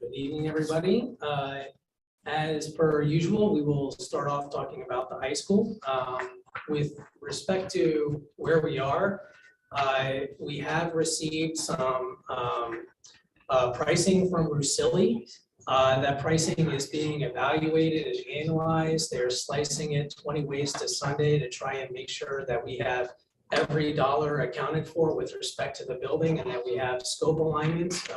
Good evening, everybody. As per usual, we will start off talking about the high school. With respect to where we are, we have received some pricing from Russilli. That pricing is being evaluated and analyzed. They're slicing it 20 ways to Sunday to try and make sure that we have every dollar accounted for with respect to the building and that we have scope alignment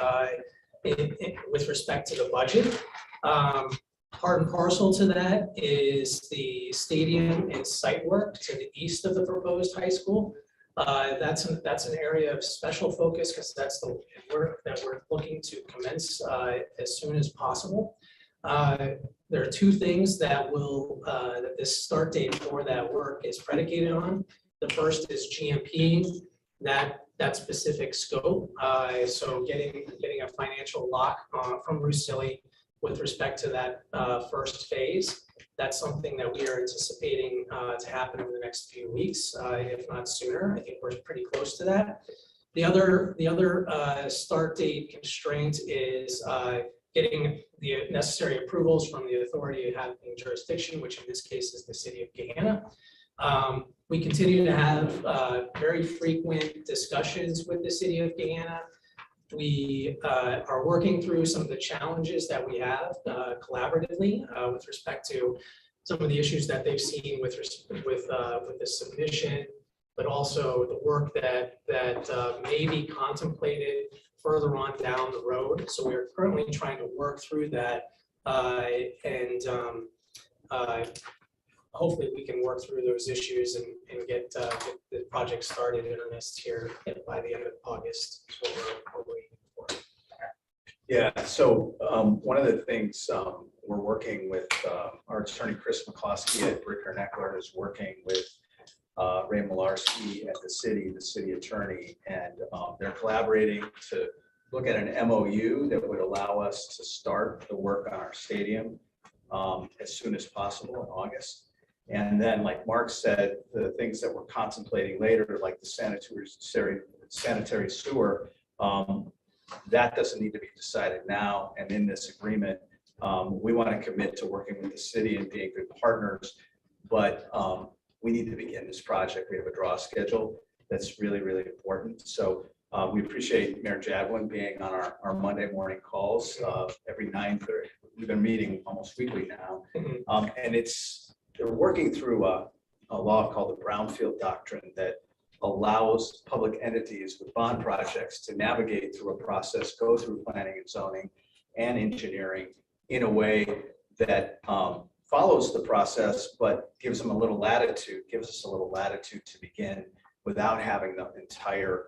with respect to the budget. Part and parcel to that is the stadium and site work to the east of the proposed high school. That's an area of special focus because that's the work that we're looking to commence as soon as possible. There are two things that will that this start date for that work is predicated on. The first is GMP that specific scope. So getting a financial lock from Russilli with respect to that first phase. That's something that we are anticipating to happen over the next few weeks, if not sooner. I think we're pretty close to that. The other start date constraint is getting the necessary approvals from the authority having jurisdiction, which in this case is the city of Gahanna. We continue to have very frequent discussions with the city of Gahanna. We are working through some of the challenges that we have collaboratively with respect to some of the issues that they've seen with the submission, but also the work that may be contemplated further on down the road. So we are currently trying to work through that and hopefully we can work through those issues and get the project started in earnest here by the end of August. Is what we're waiting for. Yeah, so one of the things we're working with our attorney, Chris McCloskey at Bricker Neckler is working with Ray Malarski at the city attorney, and they're collaborating to look at an MOU that would allow us to start the work on our stadium as soon as possible in August. And then, like Mark said, the things that we're contemplating later, like the sanitary sewer, that doesn't need to be decided now. And in this agreement, we want to commit to working with the city and being good partners, but we need to begin this project. We have a draw schedule that's really, really important. So we appreciate Mayor Jadwin being on our Monday morning calls every 9:30. We've been meeting almost weekly now. And they're working through a law called the Brownfield Doctrine that allows public entities with bond projects to navigate through a process, go through planning and zoning and engineering in a way that follows the process, but gives them a little latitude, gives us a little latitude to begin without having the entire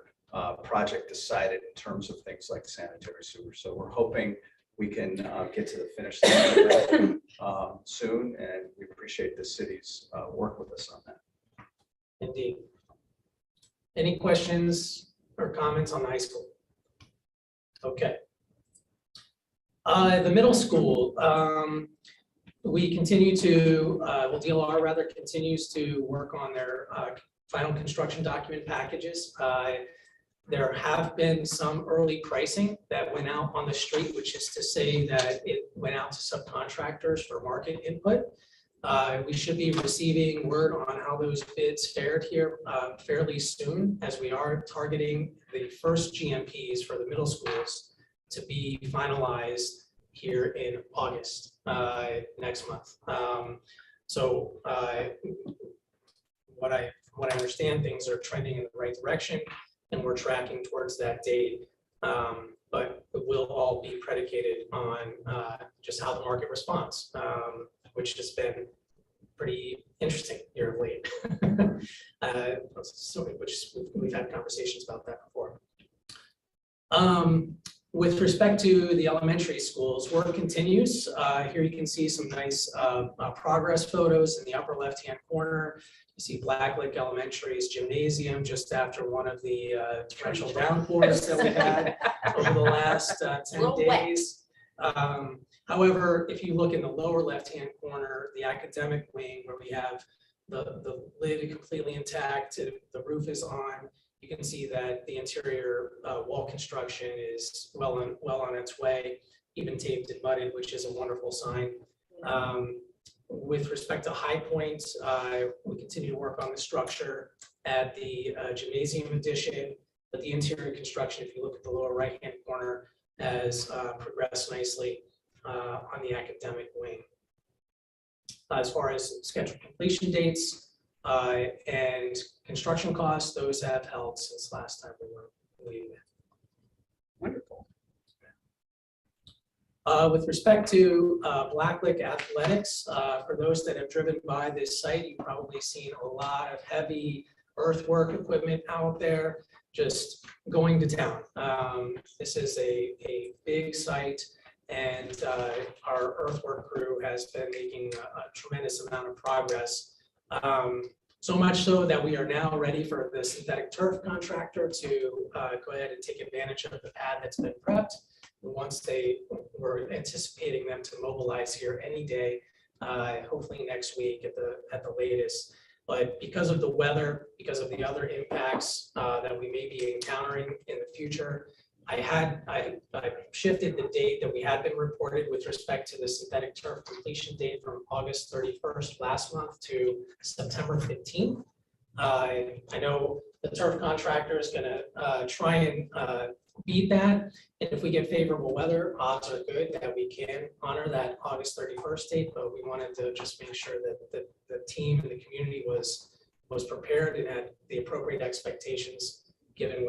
project decided in terms of things like sanitary sewer. So we're hoping we can get to the finish line soon, and we appreciate the city's work with us on that. Indeed. Any questions or comments on the high school? Okay. The middle school, we continue to, well, DLR rather continues to work on their final construction document packages. There have been some early pricing that went out on the street, which is to say that it went out to subcontractors for market input. We should be receiving word on how those bids fared here fairly soon, as we are targeting the first GMPs for the middle schools to be finalized here in August next month. So what I understand, things are trending in the right direction, and we're tracking towards that date. But it will all be predicated on just how the market responds, which has been pretty interesting here of late. Which we've had conversations about that before. With respect to the elementary schools, work continues. Here you can see some nice progress photos in the upper left-hand corner. You see Blacklick Elementary's gymnasium just after one of the torrential downpours that we had over the last 10 days. However, if you look in the lower left-hand corner, the academic wing where we have the lid completely intact, the roof is on, you can see that the interior wall construction is well on its way. even taped and mudded, which is a wonderful sign. With respect to High Point, we continue to work on the structure at the gymnasium addition, but the interior construction, if you look at the lower right-hand corner, has progressed nicely on the academic wing. As far as scheduled completion dates and construction costs, those have held since last time we met. Wonderful. With respect to Blacklick Athletics, for those that have driven by this site, you've probably seen a lot of heavy earthwork equipment out there just going to town. This is a big site, and our earthwork crew has been making a tremendous amount of progress. So much so that we are now ready for the synthetic turf contractor to go ahead and take advantage of the pad that's been prepped. Once we're anticipating them to mobilize here any day, hopefully next week at the latest. But because of the weather, because of the other impacts that we may be encountering in the future, I shifted the date that we had been reported with respect to the synthetic turf completion date from August 31st last month to September 15th. I know the turf contractor is going to try and beat that. And if we get favorable weather, odds are good that we can honor that August 31st date, but we wanted to just make sure that the team and the community was prepared and had the appropriate expectations given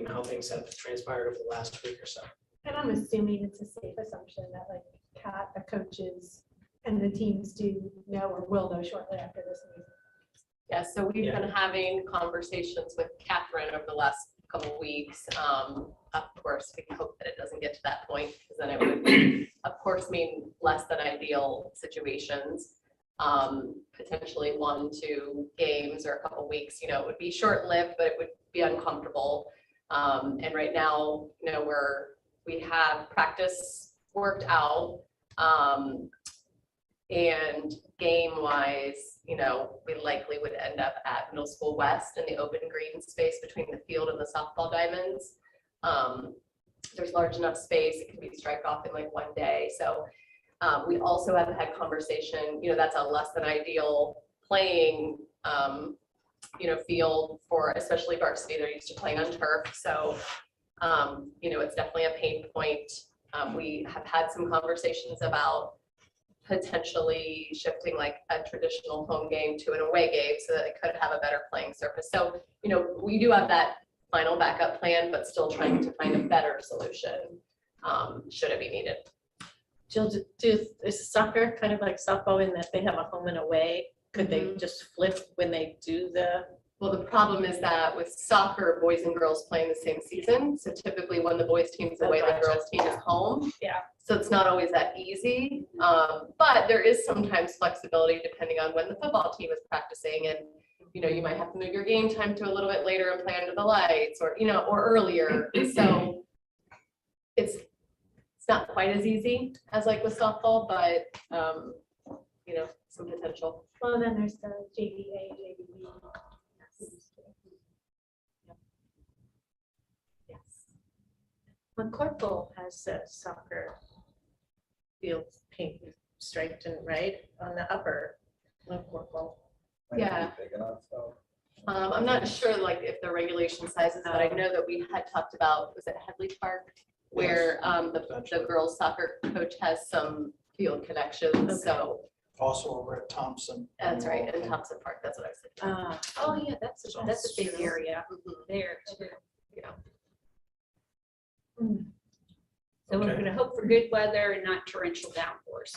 how things have transpired over the last week or so. And I'm assuming it's a safe assumption that like Kat, the coaches and the teams do know or will know shortly after this meeting. Yeah, so we've been having conversations with Catherine over the last couple of weeks. Of course, we hope that it doesn't get to that point, because then it would, of course, mean less than ideal situations. Potentially 1-2 games or a couple of weeks, it would be short-lived, but it would be uncomfortable. And right now, we have practice worked out, and game-wise, we likely would end up at Middle School West in the open green space between the field and the softball diamonds. There's large enough space; it can be strike off in like one day. So we also have had conversation. That's a less than ideal playing. Field for especially varsity. They're used to playing on turf. So, it's definitely a pain point. We have had some conversations about potentially shifting like a traditional home game to an away game so that it could have a better playing surface. So, we do have that final backup plan, but still trying to find a better solution should it be needed. Jill, is soccer kind of like softball in that they have a home and away? Could they just flip when they do the? Well, the problem is that with soccer, boys and girls play in the same season. So typically when the boys team is away, the girls team is home. Yeah. So it's not always that easy. But there is sometimes flexibility depending on when the football team is practicing. And, you might have to move your game time to a little bit later and play under the lights or earlier. So it's not quite as easy as like with softball, but, some potential. Well, then there's the JVA, JVB. Yes. McCorkle has a soccer field paint striped and right on the upper McCorkle. Yeah. I'm not sure like if the regulation sizes, but I know that we had talked about, was it Headley Park? Where the girls soccer coach has some field connections, Okay. so. Also over at Thompson. That's right, in Thompson Park, that's what I was thinking. Oh yeah, that's a big area there too. Yeah. So we're Okay. going to hope for good weather and not torrential downpours.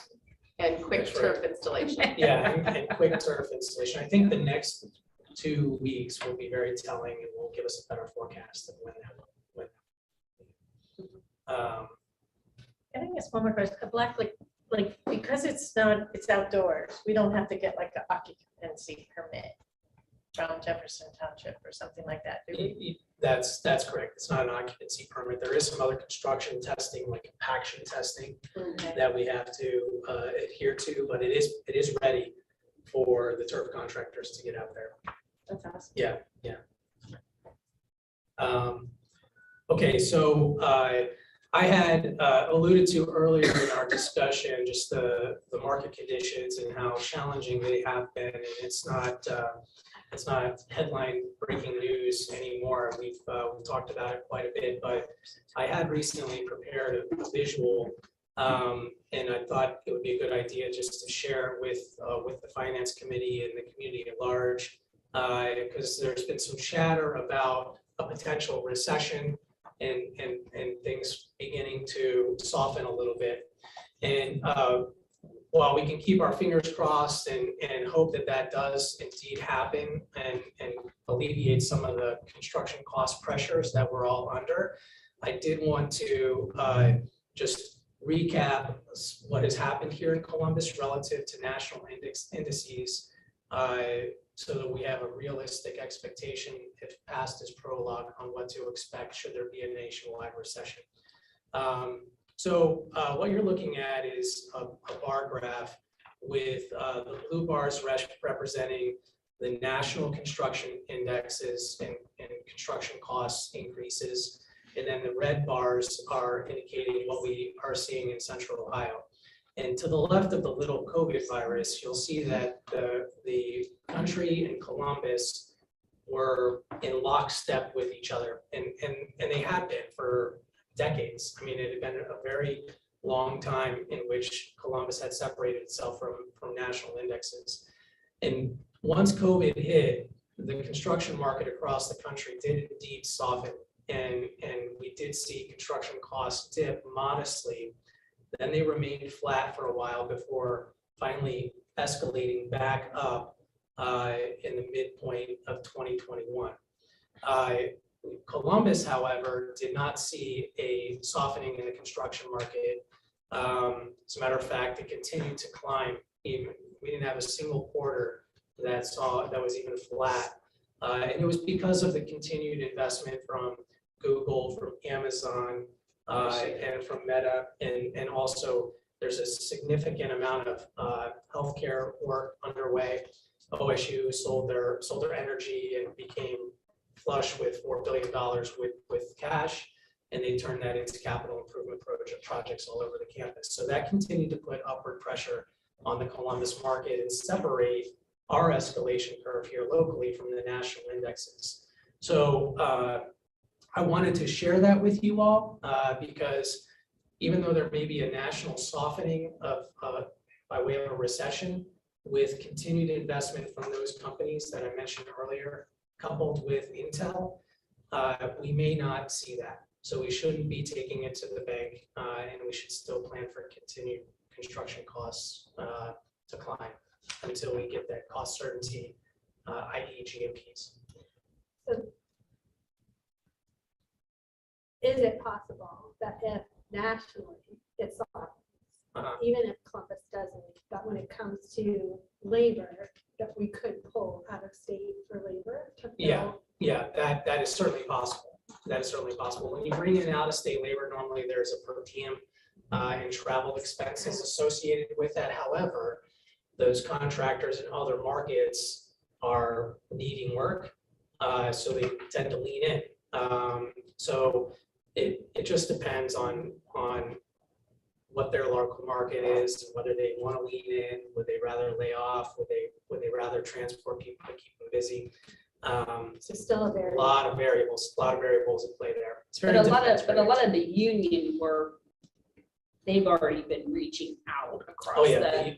And quick That's right. turf installation. Yeah, and quick turf installation. I think the next 2 weeks will be very telling and will give us a better forecast of when that. And I guess one more question, Blacklick, like, because it's outdoors, we don't have to get like an occupancy permit from Jefferson Township or something like that, do we? That's correct. It's not an occupancy permit. There is some other construction testing, like compaction testing, Okay. that we have to adhere to, but it is ready for the turf contractors to get out there. That's awesome. Yeah. Okay, so I had alluded to earlier in our discussion, just the market conditions and how challenging they have been, and it's not headline breaking news anymore. We've talked about it quite a bit, but I had recently prepared a visual, and I thought it would be a good idea just to share it with the finance committee and the community at large, because there's been some chatter about a potential recession and things beginning to soften a little bit. And while we can keep our fingers crossed and hope that that does indeed happen and alleviate some of the construction cost pressures that we're all under, I did want to just recap what has happened here in Columbus relative to national indices, so that we have a realistic expectation, if past is prologue, on what to expect should there be a nationwide recession. So what you're looking at is a bar graph with the blue bars representing the national construction indexes and construction cost increases. And then the red bars are indicating what we are seeing in Central Ohio. And to the left of the little COVID virus, you'll see that the country and Columbus were in lockstep with each other. And they had been for decades. I mean, it had been a very long time in which Columbus had separated itself from national indexes. And once COVID hit, the construction market across the country did indeed soften. And we did see construction costs dip modestly. Then they remained flat for a while before finally escalating back up in the midpoint of 2021. Columbus, however, did not see a softening in the construction market. As a matter of fact, it continued to climb. We didn't have a single quarter that was even flat. And it was because of the continued investment from Google, from Amazon, and from Meta, and also there's a significant amount of healthcare work underway. OSU sold their energy and became flush with $4 billion with cash, and they turned that into capital improvement projects all over the campus. So that continued to put upward pressure on the Columbus market and separate our escalation curve here locally from the national indexes. So I wanted to share that with you all because even though there may be a national softening by way of a recession, with continued investment from those companies that I mentioned earlier, coupled with Intel, we may not see that. So we shouldn't be taking it to the bank, and we should still plan for continued construction costs to climb until we get that cost certainty, i.e. GMPs. So is it possible that if nationally it's soft, even if Columbus doesn't, that when it comes to labor, that we could pull out of state for labor to fill? Yeah, that is certainly possible. That is certainly possible. When you bring in out-of-state labor, normally there's a per diem and travel expenses associated with that. However, those contractors in other markets are needing work, so they tend to lean in. So it just depends on what their local market is, whether they want to lean in, would they rather lay off, would they rather transport people to keep them busy. So still a A lot of variables at play there. It's very But difficult. a lot of the union work, they've already been reaching out across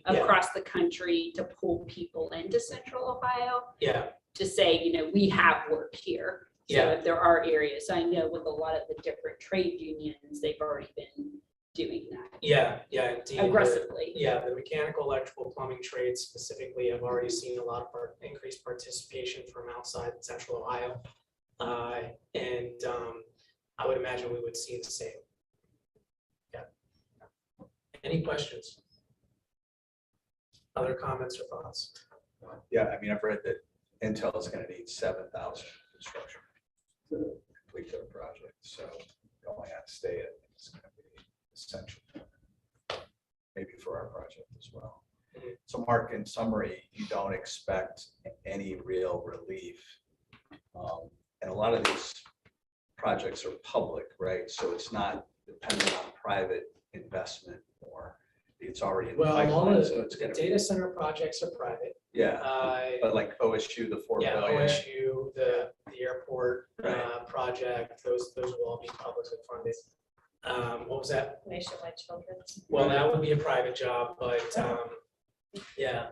across the country to pull people into Central Ohio Yeah, to say, we have work here. So Yeah. if there are areas, I know with a lot of the different trade unions, they've already been doing that yeah, indeed. aggressively. The mechanical, electrical, plumbing trades specifically have already seen a lot of increased participation from outside Central Ohio. And I would imagine we would see the same. Yeah. Any questions? Other comments or thoughts? Yeah, I mean, I've read that Intel is going to need 7,000 construction to complete their project. So going out of state, I think it's going to be essential, maybe for our project as well. So Mark, in summary, you don't expect any real relief. And a lot of these projects are public, right? So it's not dependent on private investment or it's already in the Well, all pipeline, the so it's the gonna data be, center projects are private. yeah, Uh, but like OSU, the 4 Yeah, billion. OSU, the airport Right. project, those will all be publicly funded. What was that? Nationwide Children's. Well, that would be a private job, but yeah,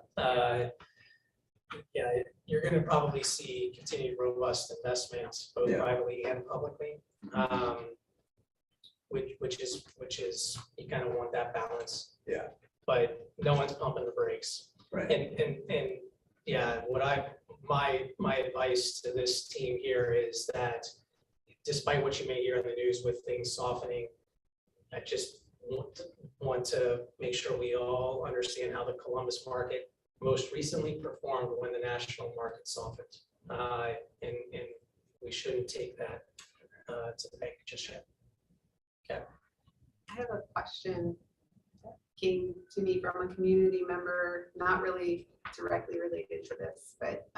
yeah, you're gonna probably see continued robust investments, both Yeah. privately and publicly. Which is, you kind of want that balance. Yeah. But no one's pumping the brakes. Right. And yeah, my advice to this team here is that despite what you may hear in the news with things softening, I just want to make sure we all understand how the Columbus market most recently performed when the national market softened. And we shouldn't take that to the bank just yet. I have a question that came to me from a community member, not really directly related to this, but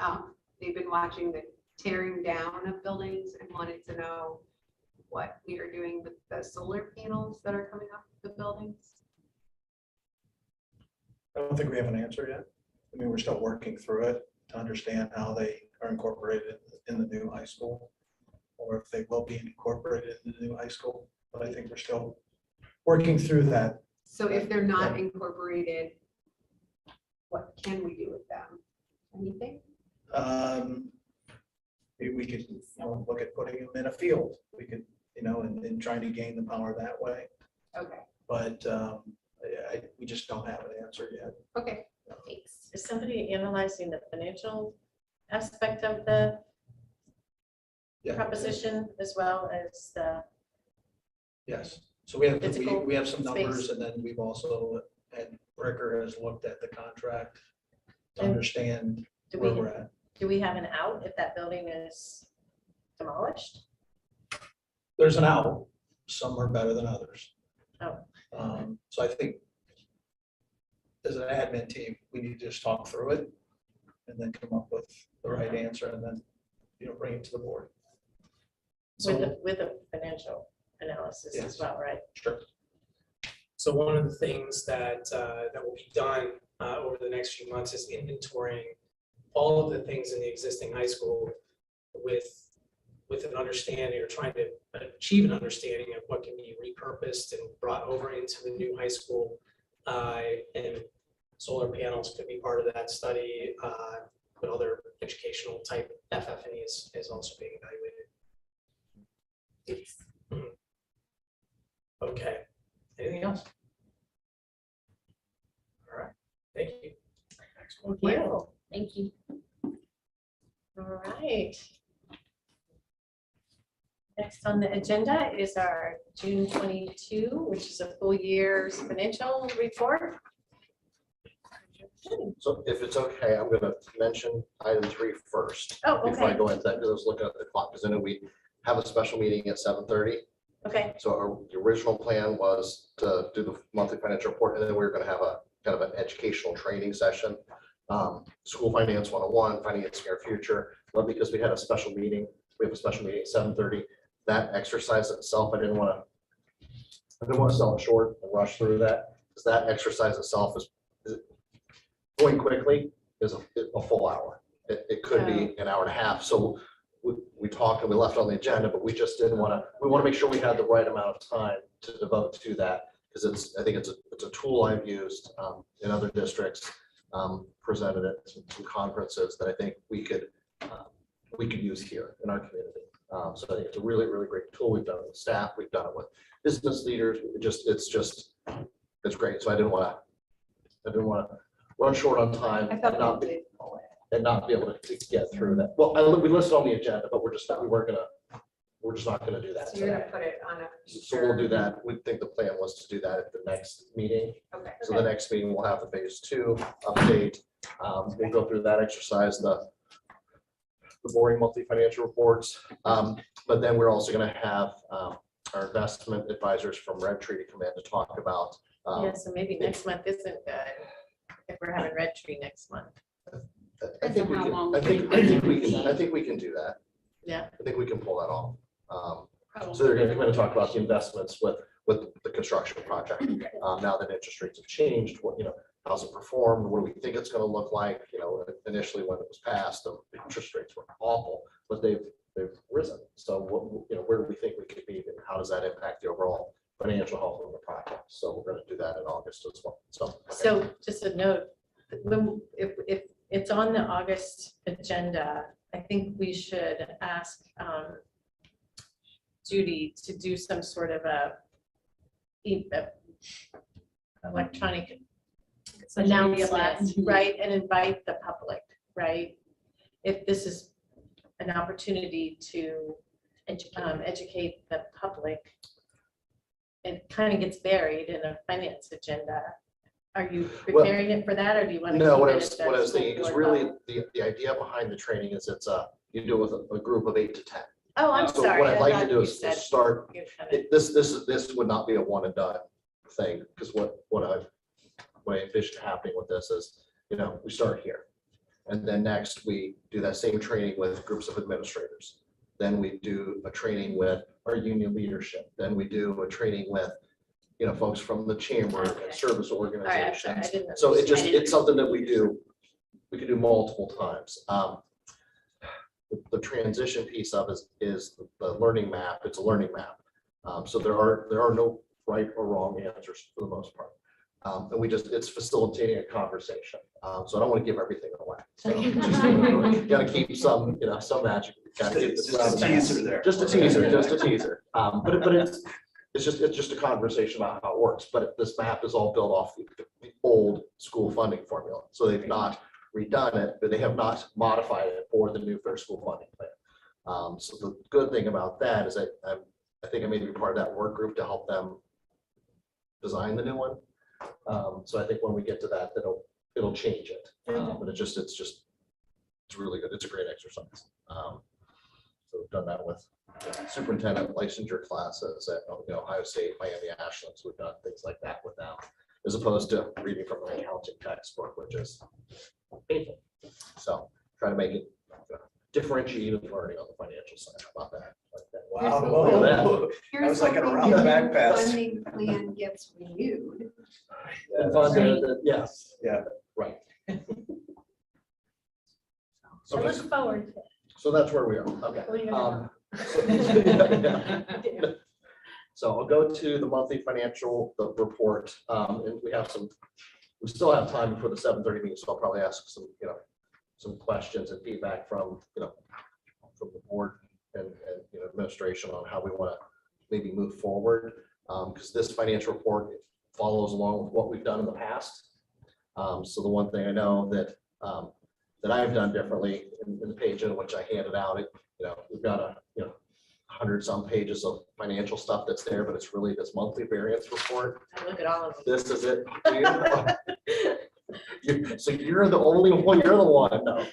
they've been watching the tearing down of buildings and wanted to know what we are doing with the solar panels that are coming off the buildings. I don't think we have an answer yet. I mean, we're still working through it to understand how they are incorporated in the new high school, or if they will be incorporated in the new high school. But I think we're still working through that. So if they're not incorporated, what can we do with them? Anything? Maybe we could, look at putting them in a field. We could, and trying to gain the power that way. Okay, But we just don't have an answer yet. okay, Thanks. Is somebody analyzing the financial aspect of the Yeah. proposition as well as the, Yes, so we have, Physical we have some numbers, space. and then we've also, and Ricker has looked at the contract to And understand do where we, we're at. do we have an out if that building is demolished? There's an out, some are better than others. Oh. So I think as an admin team, we need to just talk through it and then come up with the right answer and then, bring it to the board. With a financial analysis as Yes. well, right? Sure. So one of the things that will be done over the next few months is inventorying all of the things in the existing high school with an understanding, or trying to achieve an understanding of what can be repurposed and brought over into the new high school. And solar panels could be part of that study, but other educational type FF&E is also being evaluated. Okay, anything else? All right, thank you. Wonderful. Thank you. All right. Next on the agenda is our June 22, which is a full year's financial report. So if it's okay, I'm gonna mention item 3 first. Oh, Before I okay, go into that, because I was looking at the clock, because I know we have a special meeting at 7:30. okay, So the original plan was to do the monthly financial report, and then we were gonna have a kind of an educational training session. School Finance 101, Financing Our Future, but because we had a special meeting, we have a special meeting at 7:30. That exercise itself, I didn't want to sell it short and rush through that, because that exercise itself is going quickly is a full hour. It could be an hour and a half. So we talked and we left on the agenda, but we just didn't want to, we want to make sure we had the right amount of time to devote to that. Because I think it's a tool I've used in other districts, presented at some conferences that I think we could use here in our community. So I think it's a really, really great tool. We've done it with staff, we've done it with business leaders. It's great. So I didn't want to run short on time I and thought not we be, did pull it. and not be able to get through that. Well, we listed on the agenda, but we're just not gonna do that So you're gonna today. put it on a. So we'll do that. We think the plan was to do that at the next meeting. Okay. So the next meeting, we'll have the phase 2 update. We'll go through that exercise, the boring monthly financial reports. But then we're also gonna have our investment advisors from Red Tree to come in to talk about. yeah, so maybe next month isn't good, if we're having Red Tree next month. I think we How can, long I think we can do that. Yeah. I think we can pull that off. Probably. So they're gonna come in and talk about the investments with with the construction project. Now that interest rates have changed, what, how's it performed? What do we think it's going to look like? Initially when it was passed, the interest rates were awful, but they've risen. So what, where do we think we could be, and how does that impact the overall financial health of the project? So we're going to do that in August as well. So just a note, if it's on the August agenda, I think we should ask Judy to do some sort of a electronic announcement, right? And invite the public, right? If this is an opportunity to educate the public, it kind of gets buried in a finance agenda. Are you preparing it for that, or do you want to? No, what I was thinking, because really the idea behind the training is you do it with a group of 8 to 10. Oh, I'm So sorry. what I'd like I to thought do you is said start, you're kind of- this would not be a one and done thing, because what I envision happening with this is, we start here. And then next we do that same training with groups of administrators. Then we do a training with our union leadership. Then we do a training with, folks from the chamber Okay. and service All right, I'm organizations. sorry, I didn't So understand. it's something that we can do multiple times. The transition piece of is the learning map. It's a learning map. So there are no right or wrong answers for the most part. And it's facilitating a conversation. So I don't want to give everything away. So just got to keep some magic. Gotta keep Just a teaser there. Just a teaser. But it's just a conversation about how it works. But this map is all built off the old school funding formula. So they've not redone it, but they have not modified it for the new fair school funding plan. So the good thing about that is that I think I may be part of that work group to help them design the new one. So I think when we get to that, it'll change it. But it's really good. It's a great exercise. So we've done that with superintendent licensure classes at Ohio State, Miami Ashlands. We've done things like that with them, as opposed to reading from an accounting textbook, which is painful. So try to make it differentiated learning on the financial side. How about that? Wow. Look at that. That Here's was like an hoping around the the back pass. funding plan gets renewed. Yes. Yeah. Right. I Okay, look forward to it. so that's where we are. Okay. Believe it or Um, not. So I'll go to the monthly financial report. And we still have time before the 7:30 meeting, so I'll probably ask some questions and feedback from the board and administration on how we want to maybe move forward. Because this financial report follows along with what we've done in the past. So the one thing I know that I've done differently in the page in which I handed out, we've got 100 some pages of financial stuff that's there, but it's really this monthly variance report. I look at all of them. This is it. So you're the only one, you're the one, no.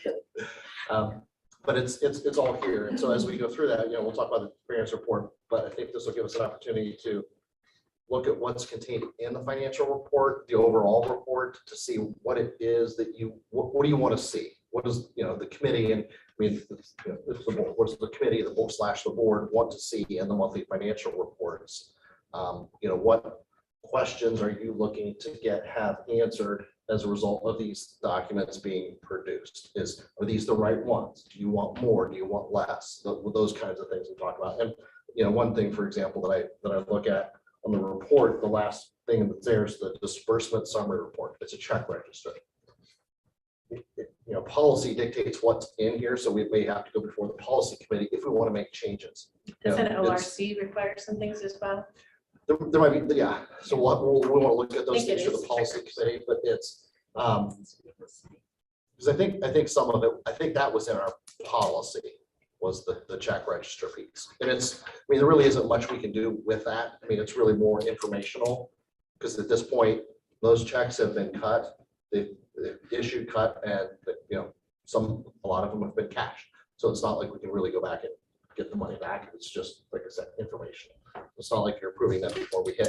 But it's all here. And so as we go through that, we'll talk about the variance report, but I think this will give us an opportunity to look at what's contained in the financial report, the overall report, to see what it is that what do you want to see? What does, the committee and what does the committee, the board want to see in the monthly financial reports? What questions are you looking to have answered as a result of these documents being produced? Are these the right ones? Do you want more? Do you want less? Those kinds of things we talk about. And one thing, for example, that I look at on the report, the last thing that's there is the disbursement summary report. It's a check register. Policy dictates what's in here, so we may have to go before the policy committee if we want to make changes. Doesn't It's- ORC require some things as well? There might be, yeah. So we want to look at those Think it things for the is policy checkers. committee, but it's, because I think some of it, I think that was in our policy, was the check register piece. And there really isn't much we can do with that. It's really more informational, because at this point, those checks have been cut, they've issued, cut, and a lot of them have been cashed. So it's not like we can really go back and get the money back. It's just, like I said, information. It's not like you're approving them before we hit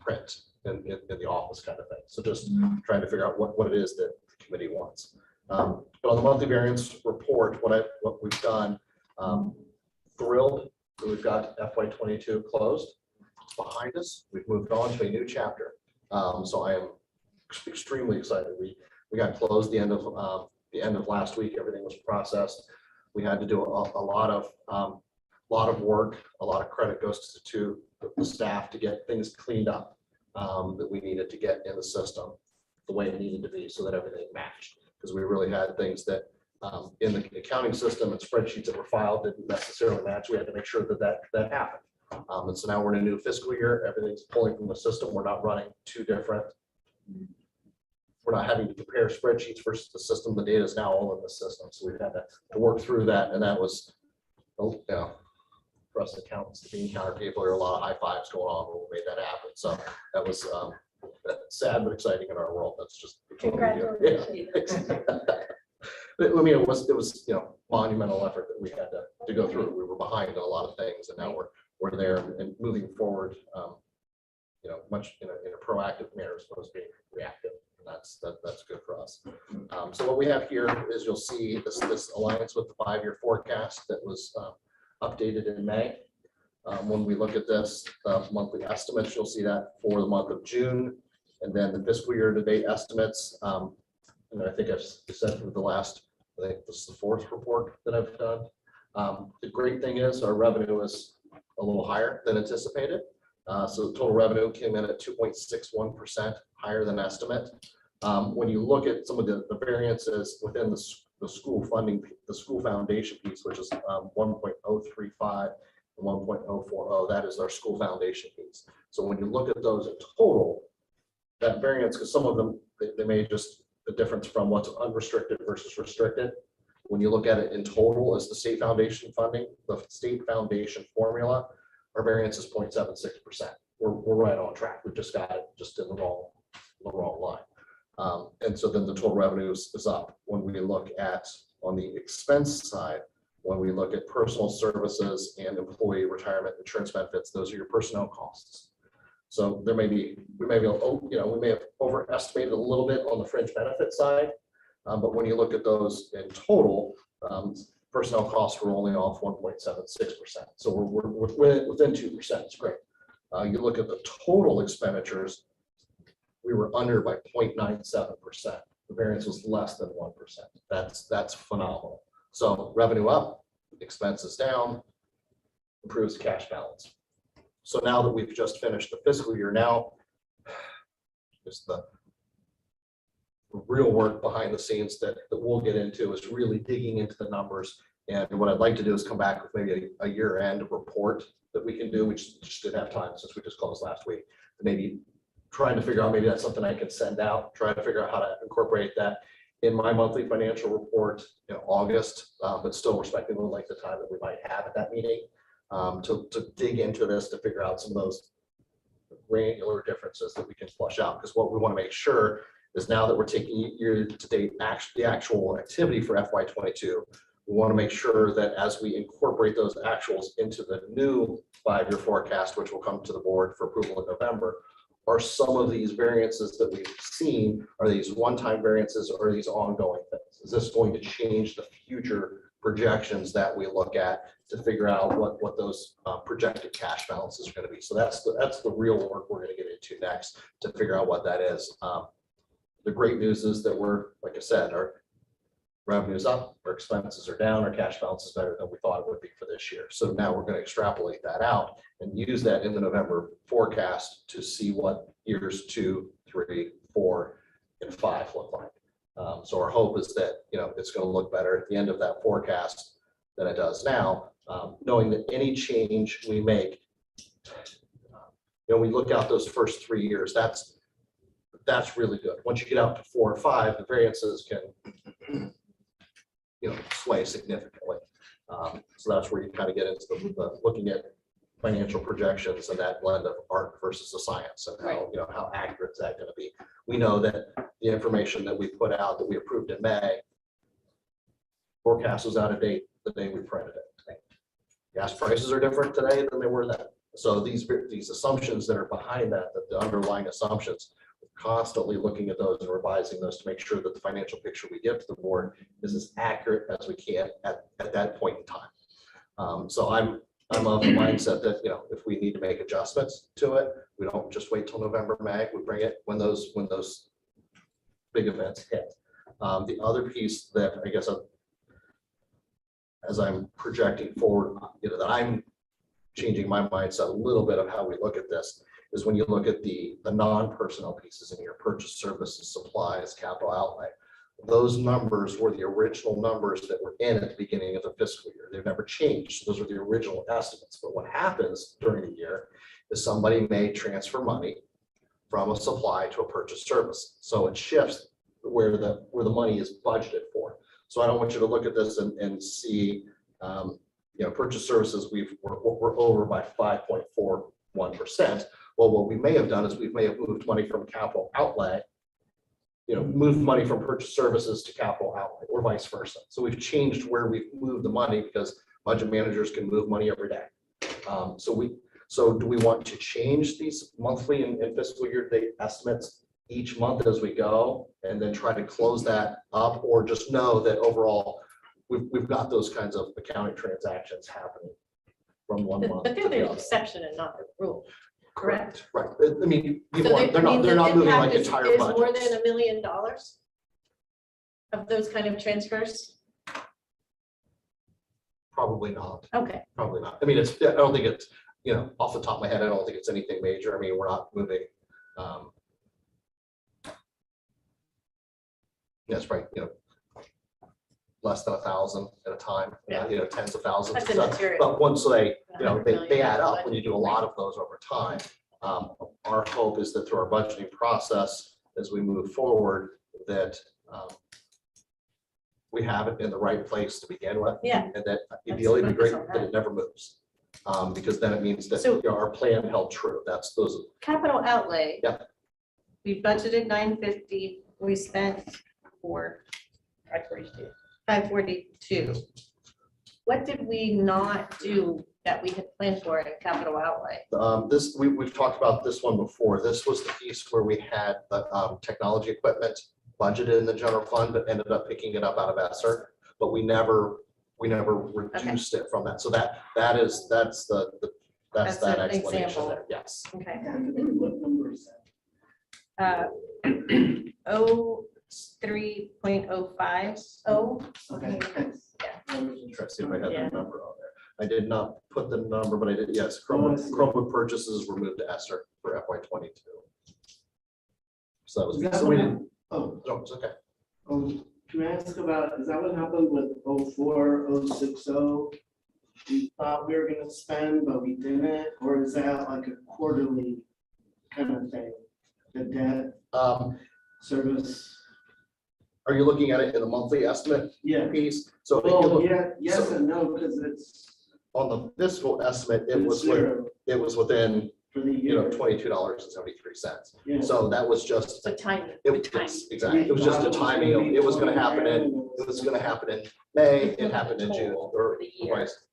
print in the office kind of thing. So just trying to figure out what it is that the committee wants. But on the monthly variance report, what we've done, thrilled that we've got FY22 closed. behind us. We've moved on to a new chapter. So I am extremely excited. We got closed the end of last week. Everything was processed. We had to do a lot of work. A lot of credit goes to the staff to get things cleaned up that we needed to get in the system the way it needed to be so that everything matched. Because we really had things that in the accounting system and spreadsheets that were filed didn't necessarily match. We had to make sure that happened. And so now we're in a new fiscal year. Everything's pulling from the system. We're not running two different. We're not having to compare spreadsheets versus the system. The data is now all in the system. So we've had to work through that. And that was, for us accountants, the bean counter people, there are a lot of high fives going on when we made that happen. So that was sad but exciting in our world. That's just. Congratulations. I mean, it was monumental effort that we had to go through. We were behind on a lot of things, and now we're there and moving forward. Much in a proactive manner as opposed to being reactive. And that's good for us. So what we have here is you'll see this alliance with the 5-year forecast that was updated in May. When we look at this monthly estimates, you'll see that for the month of June, and then the fiscal year to date estimates. And I think I've said for the last, I think this is the 4th report that I've done. The great thing is our revenue is a little higher than anticipated. So the total revenue came in at 2.61% higher than estimate. When you look at some of the variances within the school funding, the school foundation piece, which is 1.035 and 1.040, that is our school foundation piece. So when you look at those in total, that variance, because some of them, they may just the difference from what's unrestricted versus restricted. When you look at it in total as the state foundation funding, the state foundation formula, our variance is 0.76%. We're right on track. We just got it just in the wrong line. And so then the total revenue is up. When we look at on the expense side, when we look at personal services and employee retirement insurance benefits, those are your personnel costs. So we may have overestimated a little bit on the fringe benefit side, but when you look at those in total, personnel costs were only off 1.76%. So we're within 2%. It's great. You look at the total expenditures, we were under by 0.97%. The variance was less than 1%. That's phenomenal. So revenue up, expenses down, improves the cash balance. So now that we've just finished the fiscal year, now just the real work behind the scenes that we'll get into is really digging into the numbers. And what I'd like to do is come back with maybe a year-end report that we can do. We just didn't have time since we just closed last week. Maybe trying to figure out, maybe that's something I can send out, try to figure out how to incorporate that in my monthly financial report in August, but still respecting the length of time that we might have at that meeting. To dig into this, to figure out some of those granular differences that we can flush out. Because what we want to make sure is now that we're taking year-to-date the actual activity for FY22, we want to make sure that as we incorporate those actuals into the new 5-year forecast, which will come to the board for approval in November, are some of these variances that we've seen, are these one-time variances or are these ongoing things? Is this going to change the future projections that we look at to figure out what those projected cash balances are going to be? So that's the real work we're going to get into next to figure out what that is. The great news is that we're, like I said, our revenue is up, our expenses are down, our cash balance is better than we thought it would be for this year. So now we're going to extrapolate that out and use that in the November forecast to see what years 2, 3, 4, and 5 look like. So our hope is that it's going to look better at the end of that forecast than it does now, knowing that any change we make, we look out those first 3 years, that's really good. Once you get out to 4 or 5, the variances can sway significantly. So that's where you kind of get into the looking at financial projections and that blend of art versus the science and how accurate is that going to be. We know that the information that we put out that we approved in May, forecast was out of date the day we printed it. Gas prices are different today than they were then. So these assumptions that are behind that, the underlying assumptions, constantly looking at those and revising those to make sure that the financial picture we give to the board is as accurate as we can at that point in time. So I'm I'm of the mindset that, if we need to make adjustments to it, we don't just wait till November, May, we bring it when those big events hit. The other piece that I guess as I'm projecting forward, that I'm changing my mindset a little bit of how we look at this is when you look at the non-personnel pieces in your purchase services, supplies, capital outlay. Those numbers were the original numbers that were in at the beginning of the fiscal year. They've never changed. Those are the original estimates. But what happens during the year is somebody may transfer money from a supply to a purchase service. So it shifts where the money is budgeted for. So I don't want you to look at this and see, purchase services, we're over by 5.41%. Well, what we may have done is we may have moved money from capital outlay, moved money from purchase services to capital outlay or vice versa. So we've changed where we've moved the money because budget managers can move money every day. So do we want to change these monthly and fiscal year date estimates each month as we go and then try to close that up, or just know that overall we've got those kinds of accounting transactions happening from one month But to they're the the other? exception and not the rule, correct? Right. I mean, So they're not moving like entire Is more than budgets. $1 million of those kind of transfers? Probably not. Okay, Probably not. I mean, I don't think it's, off the top of my head, I don't think it's anything major. I mean, we're not moving. That's right, less than 1,000 at a time, tens of thousands. That's of stuff. immaterial. But once they, $100 they add up million. when you do a lot of those over time. Our hope is that through our budgeting process, as we move forward, that we have it in the right place to begin with. Yeah. And that ideally it'd be focus great on that that. it never moves. Because then it means that So- our plan held true. That's those. capital outlay. Yeah. We budgeted 950, we spent for 542. What did we not do that we had planned for in capital outlay? We've talked about this one before. This was the piece where we had the technology equipment budgeted in the general fund, but ended up picking it up out of ESSER. But we never reduced it from that. So that's that an explanation example. there. Yes. Okay. What number is that? 03.050. Okay. Let's see if I have Yeah. the number on there. I did not put the number, but I did, yes, Oh, I see. Chromebook purchases were moved to ESSER for FY22. So that Is was, that so what we hap- didn't, Oh, no, it's okay. can I ask about, is that what happened with 04, 060? We thought we were gonna spend, but we didn't, or is that like a quarterly kind of thing? The debt service, Are you looking at it in the monthly estimate yeah. piece? So if you Well, look yeah, yes so- and no, because it's on the fiscal estimate, it it's was, zero within, for the year. $22.73. Yeah. So that was just, So tiny. it was, yes, exactly. It was just a timing of, it was gonna happen in, May, it happened in June, or The year. vice.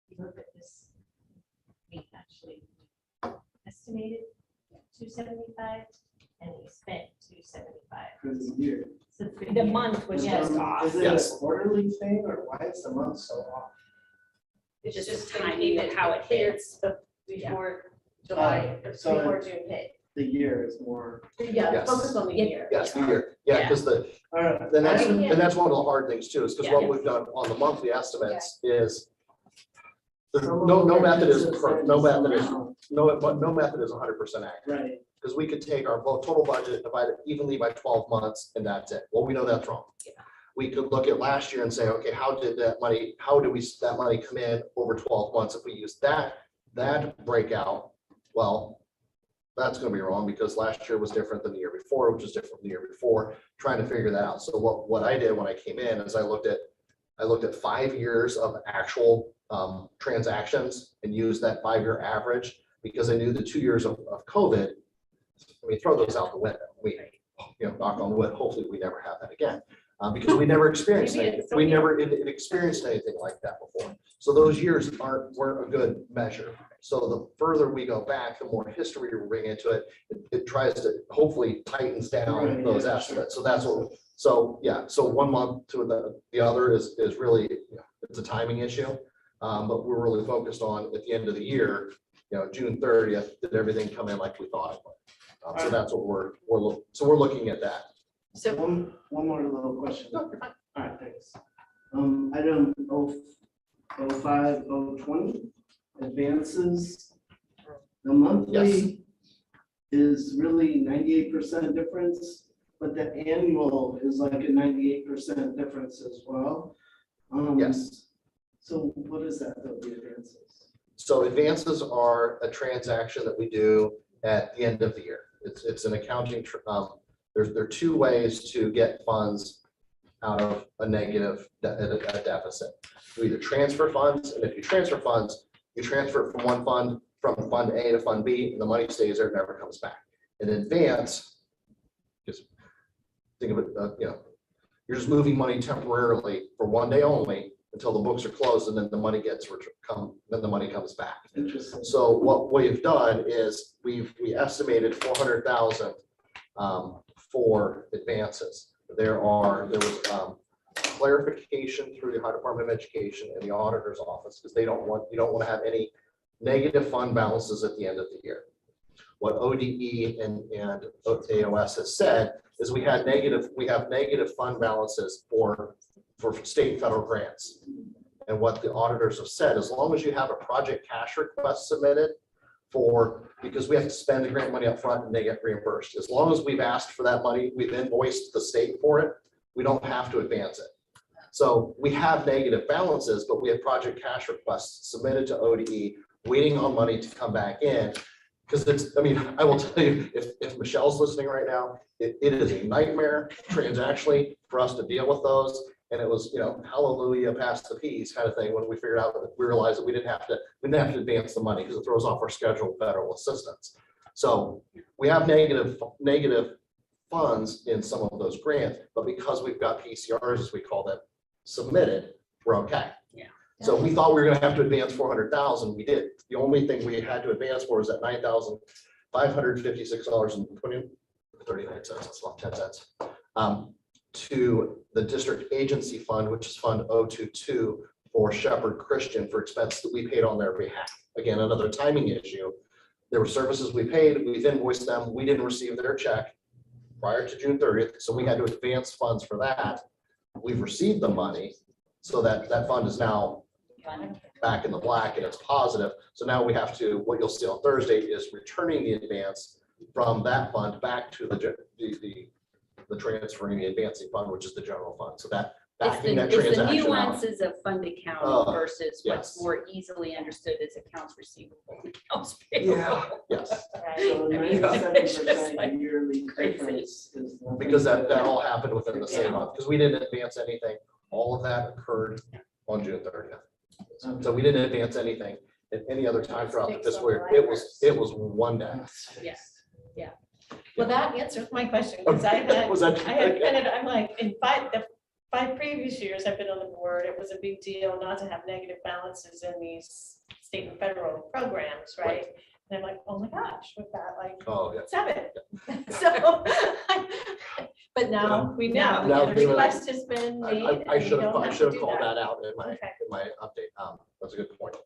You look at this, we actually estimated 275 and we spent 275. For the year. So the month was just off. Is it Yes. a quarterly thing, or why is the month so off? It's Just just to timing of how it hits. Before July, or So before June hit. The year is more. Yeah, Yes. focus on the Yeah. year. Yes, the year, yeah, because All right. then that's, Yeah. and that's one of the hard things too, is because Yeah. what we've done on the monthly estimates is there's Some of no them method is, just per- said no some method is, amount. no method is 100% accurate. Right, Because we could take our total budget, divide it evenly by 12 months, and that's it. Well, we know that's wrong. Yeah. We could look at last year and say, okay, how did that money come in over 12 months? If we use that breakout, well, that's gonna be wrong because last year was different than the year before, which is different from the year before, trying to figure that out. So what I did when I came in is I looked at 5 years of actual transactions and used that 5-year average because I knew the 2 years of COVID, I mean, throw those out the window. Knock on wood, hopefully we never have that again. Because we never experienced Maybe anything. it's We okay. never experienced anything like that before. So those years weren't a good measure. So the further we go back, the more history we bring into it. It tries to hopefully tightens down Right, those yeah, estimates. So that's what, so yeah, so 1 month to the other is really, it's a timing issue. But we're really focused on at the end of the year, June 30th, did everything come in like we thought it would? So that's what we're looking at that. So One more little question. No, you're fine. All right, thanks. Item 05, 020, advances. The monthly is really 98% difference, but the annual is like a 98% difference as well. Yes. So what is that, though, the advances? So advances are a transaction that we do at the end of the year. It's an accounting, there are two ways to get funds out of a negative a deficit. You either transfer funds, and if you transfer funds, you transfer it from one fund, from fund A to fund B, and the money stays there, it never comes back. An advance, just think of it, you're just moving money temporarily for one day only until the books are closed, and then the money then the money comes back. Interesting. So what we've done is we estimated 400,000 for advances. There was clarification through the Ohio Department of Education and the auditor's office, because you don't want to have any negative fund balances at the end of the year. What ODE and AOS has said is we have negative fund balances for state and federal grants. And what the auditors have said, as long as you have a project cash request submitted because we have to spend the grant money up front and they get reimbursed. As long as we've asked for that money, we've invoiced the state for it, we don't have to advance it. So we have negative balances, but we have project cash requests submitted to ODE, waiting on money to come back in. Because I will tell you, if Michelle's listening right now, it is a nightmare transactionally for us to deal with those. And it was, hallelujah, pass the peas kind of thing when we realized that we didn't have to advance the money because it throws off our scheduled federal assistance. So we have negative funds in some of those grants, but because we've got PCRs, as we call them, submitted, we're okay. Yeah. So we thought we were going to have to advance 400,000. We did. The only thing we had to advance for is that $9,556.39. That's about 10 cents. To the district agency fund, which is Fund 022 for Shepherd Christian for expenses that we paid on their behalf. Again, another timing issue. There were services we paid, we've invoiced them, we didn't receive their check prior to June 30th, so we had to advance funds for that. We've received the money, so that fund is now back in the black and it's positive. So now we have to, what you'll see on Thursday is returning the advance from that fund back to the transferring the advancing fund, which is the general fund. So that backing that It's the transaction out. nuances of fund accounting versus yes. what's more easily understood as accounts receivable and accounts payable. Yes, So I mean, it's just 97% like yearly crazy. difference is. because that all happened within the same month, because we didn't advance anything. All of that occurred on June 30th. So we didn't advance anything at any other time throughout the fiscal year. It was one day. Yes, yeah. Well, that answers my question, because I Was that? I'm like, in the 5 previous years I've been on the board, it was a big deal not to have negative balances in these state and federal programs, right? And I'm like, oh my gosh, we've got like Oh, yeah. 7. So, but now we know, Now the we know. request has been made. I and should we don't have to do called that out in Okay. my update. That's a good point.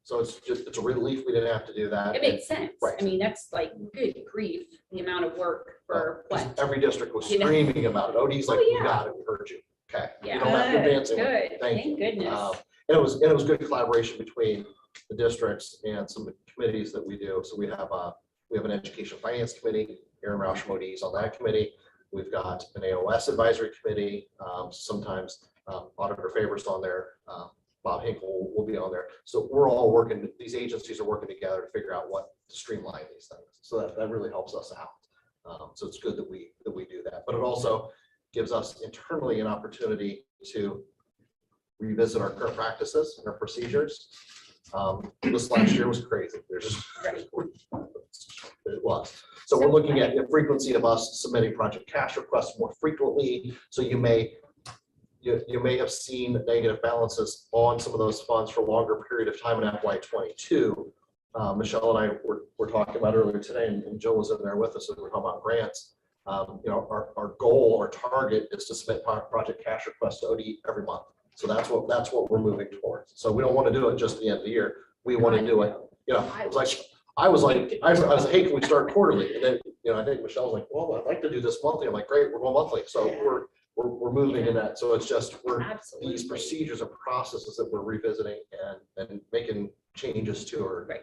So it's a relief we didn't have to do that. It makes sense. Right. I mean, that's like, good grief, the amount of work for Because what? every district was You know? screaming about it. OD's like, Oh, we yeah. got it, we heard you. Okay. You Yeah. don't have to advance it. Good, Thank you. thank goodness. And it was good collaboration between the districts and some of the committees that we do. So we have an education finance committee. Aaron Roush from OD is on that committee. We've got an AOS advisory committee. Sometimes Auditor Favors on there. Bob Hinkle will be on there. So we're all working, these agencies are working together to figure out what to streamline these things. So that really helps us out. So it's good that we do that, but it also gives us internally an opportunity to revisit our current practices and our procedures. This last year was crazy. It was. So we're looking at the frequency of us submitting project cash requests more frequently. So you may have seen negative balances on some of those funds for a longer period of time in FY22. Michelle and I were talking about earlier today, and Jill was in there with us, and we were talking about grants. Our goal, our target is to submit project cash requests to OD every month. So that's what we're moving towards. So we don't want to do it just at the end of the year. We want to do it, it's like, I was like, hey, can we start quarterly? And then, I think Michelle was like, well, I'd like to do this monthly. I'm like, great, we're going monthly. So we're moving in that. So it's just, Absolutely. these procedures and processes that we're revisiting and making changes to are. Right.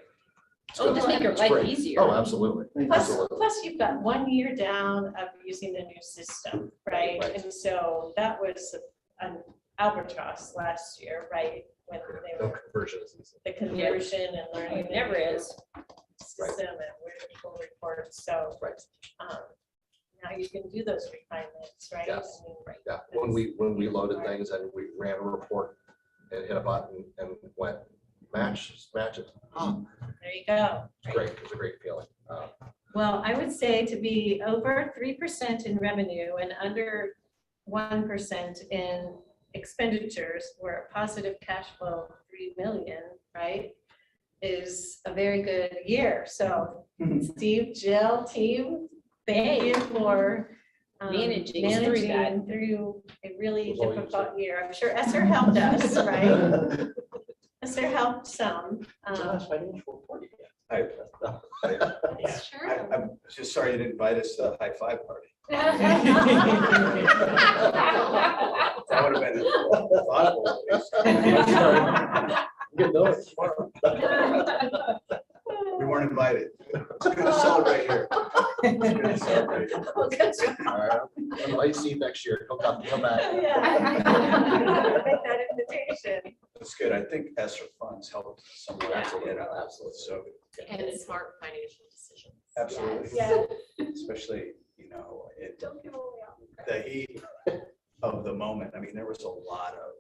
it's Oh, good. just make your It's life great. easier. Oh, absolutely. Plus, Absolutely. plus you've got 1 year down of using the new system, right? Right. And so that was an albatross last year, right? When they No were, conversion is easy. the conversion and learning. It never is. System and where to pull reports, so. Right. Now you can do those refinements, right? Yes. I mean, right. Yeah, when we loaded things and we ran a report and hit a button and went match it. There you go. It's great. It's a great feeling. Well, I would say to be over 3% in revenue and under 1% in expenditures, where a positive cash flow of 3 million, right, is a very good year. So Steve, Jill, team, thank you for Managing through that. through a really It was all you, difficult year. I'm sure Esther helped us, right? Esther helped some. Josh, financial report again. I'm just sorry you didn't invite us to the high five party. That would have been thoughtful. At least. Good notes tomorrow. We weren't invited. It's good to celebrate here. It's good to celebrate here. Oh, good job. All right. Invite Steve next year. Come back. Yeah. Make that invitation. It's good. I think ESSER funds helped somewhat. Absolutely. Absolutely. So, And smart financial decisions. absolutely. Yeah. Especially, it, Don't give away all the the credit. heat of the moment. I mean, there was a lot of,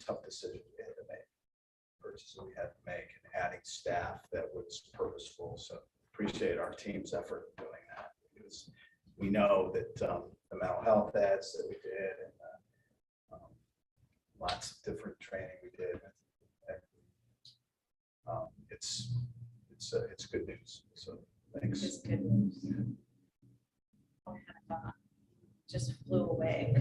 tough decisions we had to make. Purchases we had to make and adding staff that was purposeful. So appreciate our team's effort in doing that. Because we know that the mental health ads that we did and lots of different training we did. It's good news. So thanks. It's good news. Just flew away.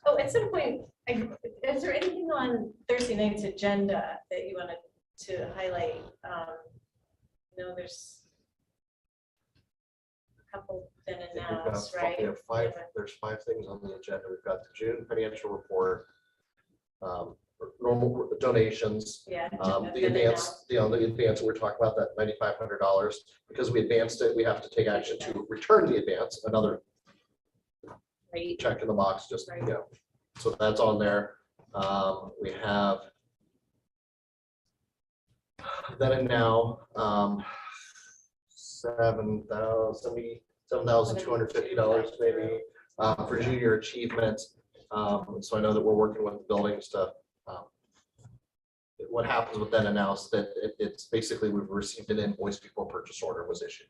Oh, at some point, is there anything on Thursday night's agenda that you wanted to highlight? There's a couple been I think we've got announced, right? there's 5 things on the agenda. We've got the June financial report, normal donations, Yeah. the advance, the advance we're talking about, that $9,500, because we advanced it, we have to take action to return the advance, another Right. check in the box, just, Right. so that's on there. We have then and now, $7,250 maybe, for junior achievement. So I know that we're working with the buildings to, what happens with then and now is that it's basically we've received an invoice before purchase order was issued.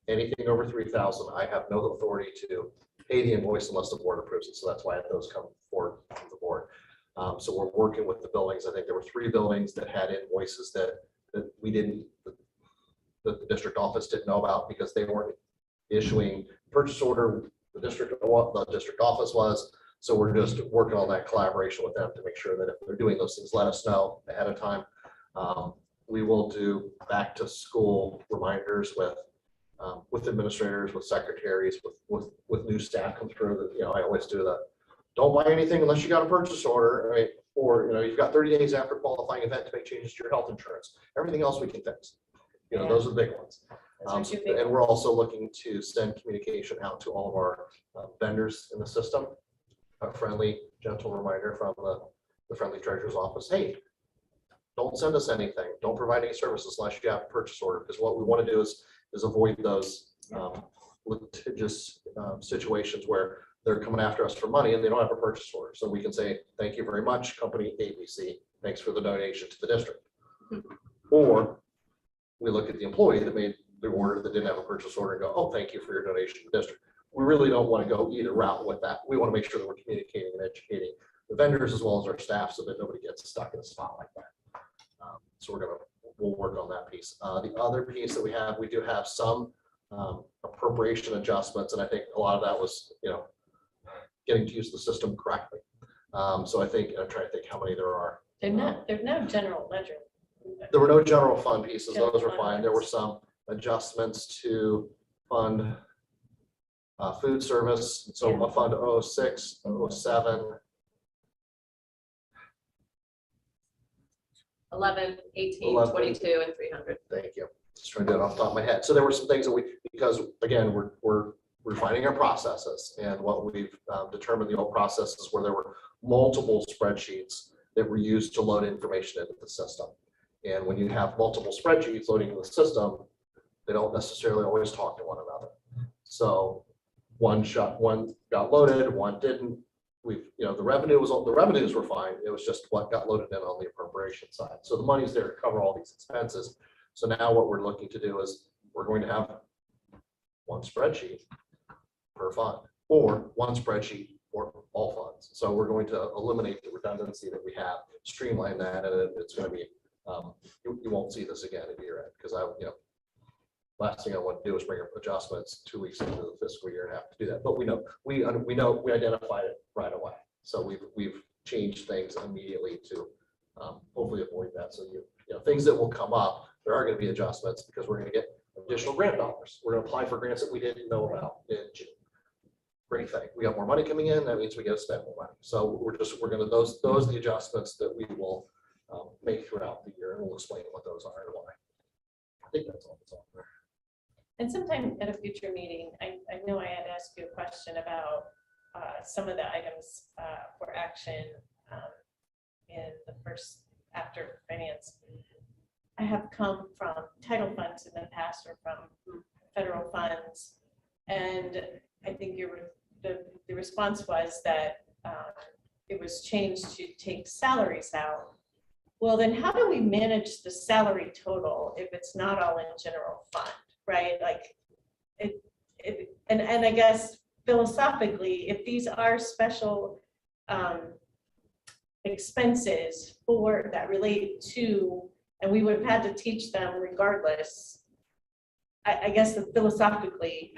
Anything over 3,000, I have no authority to pay the invoice unless the board approves it. So that's why those come forward from the board. So we're working with the buildings. I think there were 3 buildings that had invoices that we didn't, that the district office didn't know about because they weren't issuing purchase order. The district office was. So we're just working on that collaboration with them to make sure that if they're doing those things, let us know ahead of time. We will do back to school reminders with administrators, with secretaries, with new staff come through. That I always do that. Don't buy anything unless you got a purchase order, right? Or you've got 30 days after qualifying event to make changes to your health insurance. Everything else we can fix. Those are the big ones. Those are 2 big And we're also looking to send communication out to all of our vendors in the system. A friendly, gentle reminder from the friendly treasurer's office. Hey, don't send us anything. Don't provide any services unless you have a purchase order. Because what we want to do is avoid those litigious situations where they're coming after us for money and they don't have a purchase order. So we can say, thank you very much, company ABC. Thanks for the donation to the district. Or we look at the employee that made the order that didn't have a purchase order and go, oh, thank you for your donation to the district. We really don't want to go either route with that. We want to make sure that we're communicating and educating the vendors as well as our staff so that nobody gets stuck in a spot like that. So we'll work on that piece. The other piece that we do have some appropriation adjustments, and I think a lot of that was, getting to use the system correctly. So I think, I'm trying to think how many there are. There's no general ledger. There were no general fund pieces, General those were fund fine. There were ones. some adjustments to fund food service, so Yeah. a fund 06, 07, 11, 18, 11. 22, and 300. thank you. Just trying to do it off the top of my head. So there were some things that because again, we're refining our processes, and what we've determined the old processes where there were multiple spreadsheets that were used to load information into the system. And when you have multiple spreadsheets loading into the system, they don't necessarily always talk to one another. So one got loaded, one didn't. The revenues were fine. It was just what got loaded in on the appropriation side. So the money's there to cover all these expenses. So now what we're looking to do is we're going to have one spreadsheet per fund, or one spreadsheet for all funds. So we're going to eliminate the redundancy that we have, streamline that, and it's going to be, you won't see this again at year end, because last thing I want to do is bring up adjustments 2 weeks into the fiscal year and have to do that. But we identified it right away. So we've changed things immediately to hopefully avoid that. So things that will come up, there are going to be adjustments because we're going to get additional grant dollars. We're going to apply for grants that we didn't know about in June. Great thing. We got more money coming in. That means we get to spend more money. So we're going to those the adjustments that we will make throughout the year, and we'll explain what those are and why. I think that's all that's on there. And sometime at a future meeting, I know I had asked you a question about some of the items for action in the first after finance. I have come from title funds in the past or from federal funds, and I think the response was that it was changed to take salaries out. Well, then how do we manage the salary total if it's not all in general fund, right? Like and I guess philosophically, if these are special expenses that relate to, and we would have had to teach them regardless, I guess that philosophically,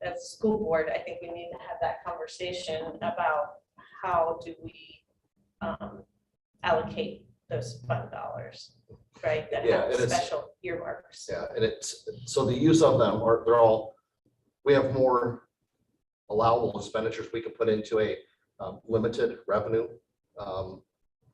as a school board, I think we need to have that conversation about how do we allocate those fund dollars, right? That Yeah, have and it's- special earmarks. Yeah, and so the use of them we have more allowable expenditures we can put into a limited revenue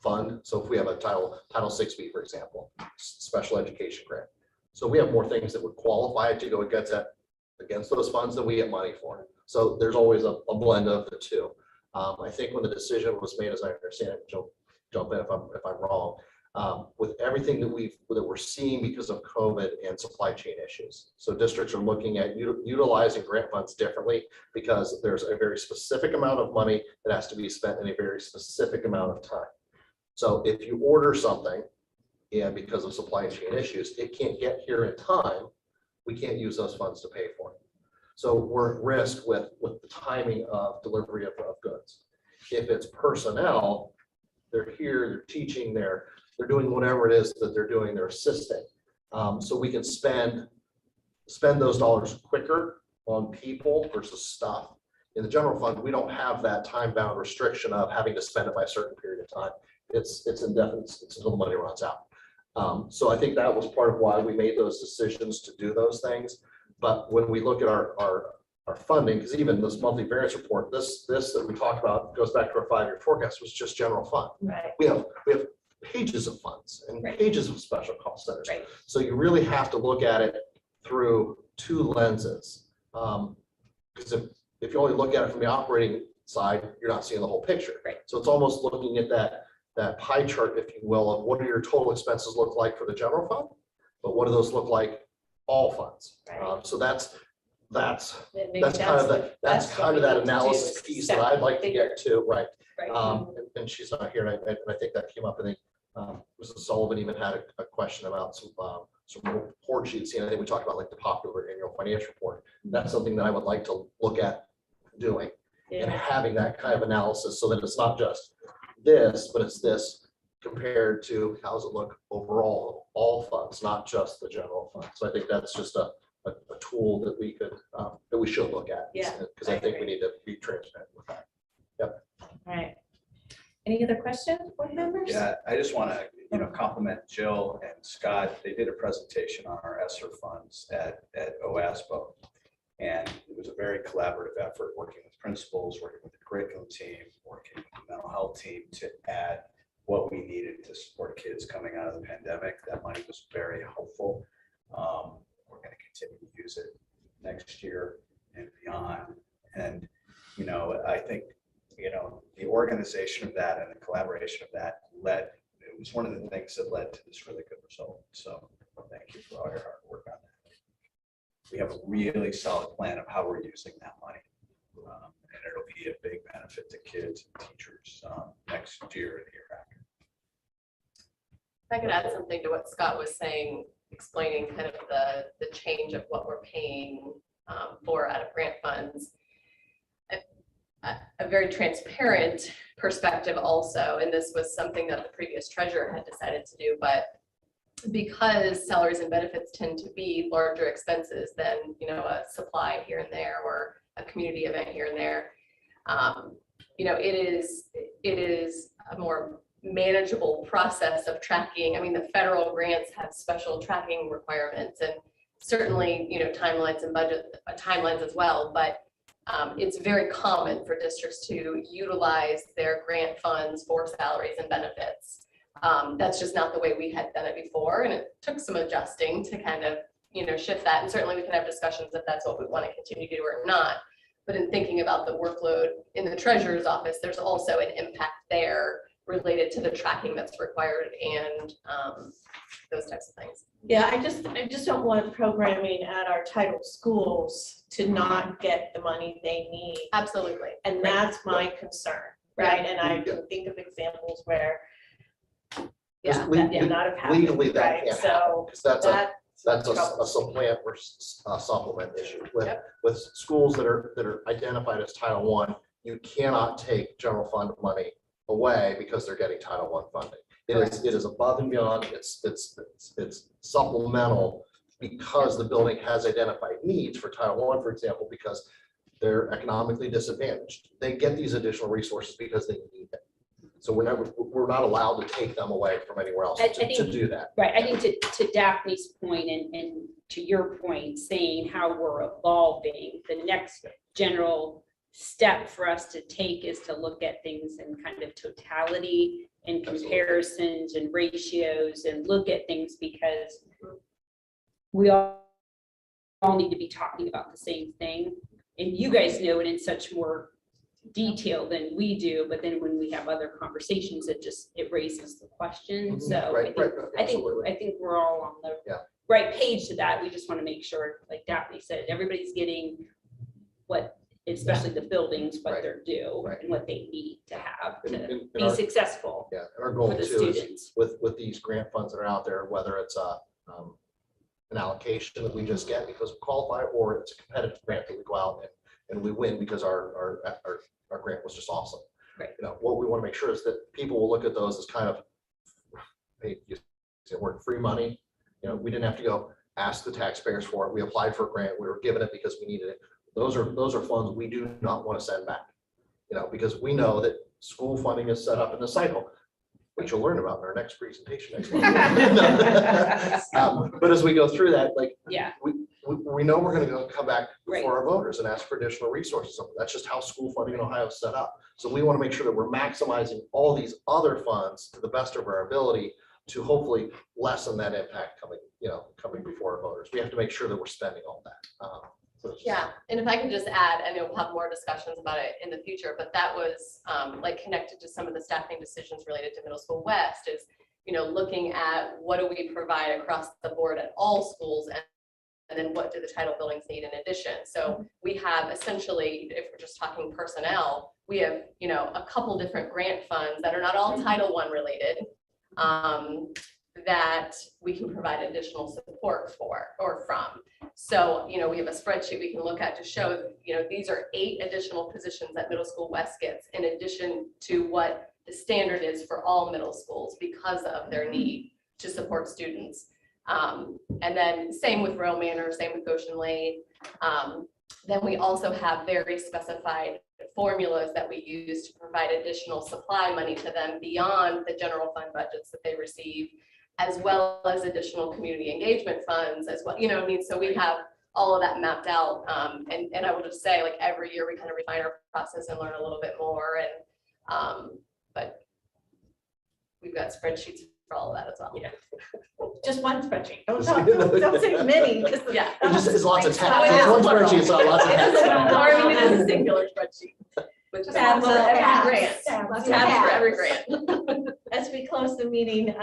fund. So if we have a Title 6B, for example, special education grant. So we have more things that would qualify to go against those funds than we get money for. So there's always a blend of the two. I think when the decision was made, as I understand it, jump in if I'm wrong, with everything that we're seeing because of COVID and supply chain issues. So districts are looking at utilizing grant funds differently because there's a very specific amount of money that has to be spent in a very specific amount of time. So if you order something and because of supply chain issues, it can't get here in time, we can't use those funds to pay for it. So we're at risk with the timing of delivery of goods. If it's personnel, they're here, they're teaching, they're doing whatever it is that they're doing, they're assisting. So we can spend those dollars quicker on people versus stuff. In the general fund, we don't have that time-bound restriction of having to spend it by a certain period of time. It's indefinite, it's until the money runs out. So I think that was part of why we made those decisions to do those things. But when we look at our funding, because even this monthly variance report, this that we talked about goes back to our 5-year forecast, was just general fund. Right. We have pages of funds and Right. pages of special cost centers. Right. So you really have to look at it through two lenses. Because if you only look at it from the operating side, you're not seeing the whole picture. Right. So it's almost looking at that pie chart, if you will, of what do your total expenses look like for the general fund, but what do those look like all funds? Right. So that's Maybe kind of what that we need to do analysis is piece that I'd like to get to, right? Right. And she's not here, and I think that came up. I think Mrs. Sullivan even had a question about some report sheets. I think we talked about like the popular annual financial report. That's something that I would like to look at doing and having that kind of analysis so that it's not just this, but it's this compared to how does it look overall, all funds, not just the general fund. So I think that's just a tool that we could that we should look at. Yeah, Because I think we need to be transparent with that. All right. Any other questions, board members? Yeah, I just want to, compliment Jill and Scott. They did a presentation on our ESSER funds at OASBO. And it was a very collaborative effort, working with principals, working with the curriculum team, working with the mental health team to add what we needed to support kids coming out of the pandemic. That money was very helpful. We're going to continue to use it next year and beyond. And, I think, the organization of that and the collaboration of that it was one of the things that led to this really good result. So thank you for all your hard work on that. We have a really solid plan of how we're using that money. And it'll be a big benefit to kids and teachers next year and the year after. If I could add something to what Scott was saying, explaining kind of the change of what we're paying for out of grant funds. A very transparent perspective also, and this was something that the previous treasurer had decided to do, but because salaries and benefits tend to be larger expenses than, a supply here and there or a community event here and there, it is a more manageable process of tracking. I mean, the federal grants have special tracking requirements and certainly, timelines and budget timelines as well, but it's very common for districts to utilize their grant funds for salaries and benefits. That's just not the way we had done it before, and it took some adjusting to kind of, shift that. And certainly we can have discussions if that's what we want to continue to do or not. But in thinking about the workload in the treasurer's office, there's also an impact there related to the tracking that's required and those types of things. Yeah, I just don't want programming at our title schools to not get the money they need. Absolutely. And that's my concern, right? And I can think of examples where Because that did not have happened, legally that right? can't happen, So 'cause that's a trouble. supplant versus supplement issue. Yep. With schools that are identified as Title I, you cannot take general fund money away because they're getting Title I funding. It is above and beyond, it's supplemental because the building has identified needs for Title I, for example, because they're economically disadvantaged. They get these additional resources because they need them. So we're not allowed to take them away from anywhere else to do that. Right, I think to Daphne's point and to your point, saying how we're evolving, the next general step for us to take is to look at things in kind of totality and comparisons and ratios and look at things because we all need to be talking about the same thing. And you guys know it in such more detail than we do, but then when we have other conversations, it raises the question. So I think we're all on the right page to that. We just want to make sure, like Daphne said, everybody's getting what, especially the buildings, what they're due and what they need to have to be successful. Yeah, and our goal for the too is students. with these grant funds that are out there, whether it's an allocation that we just get because we qualify, or it's a competitive grant that we go out and we win because our grant was just awesome. Right. What we want to make sure is that people will look at those as kind of, hey, it weren't free money. We didn't have to go ask the taxpayers for it. We applied for a grant. We were given it because we needed it. Those are funds we do not want to send back. Because we know that school funding is set up in the cycle, which you'll learn about in our next presentation next month. But as we go through that, we know we're going to come back before our voters and ask for additional resources. That's just how school funding in Ohio is set up. So we want to make sure that we're maximizing all these other funds to the best of our ability to hopefully lessen that impact coming before our voters. We have to make sure that we're spending all that. Yeah, and if I can just add, I know we'll have more discussions about it in the future, but that was connected to some of the staffing decisions related to Middle School West is, looking at what do we provide across the board at all schools and then what do the title buildings need in addition. So we have essentially, if we're just talking personnel, we have, a couple different grant funds that are not all Title I related that we can provide additional support for or from. So, we have a spreadsheet we can look at to show, these are 8 additional positions that Middle School West gets in addition to what the standard is for all middle schools because of their need to support students. And then same with Royal Manor, same with Goshen Lane. Then we also have very specified formulas that we use to provide additional supply money to them beyond the general fund budgets that they receive, as well as additional community engagement funds as well, you know what I mean? So we have all of that mapped out. And I will just say, like, every year we kind of refine our process and learn a little bit more. And, but we've got spreadsheets for all of that as well. Yeah. Just one spreadsheet. Don't say many. Yeah. It's lots of tabs. Oh, It's yeah. one spreadsheet, it's not lots of tabs. Or I mean, it is a singular spreadsheet, which is Tabs for are every tabs. grant. Tabs. Tabs for every grant. As we close the meeting,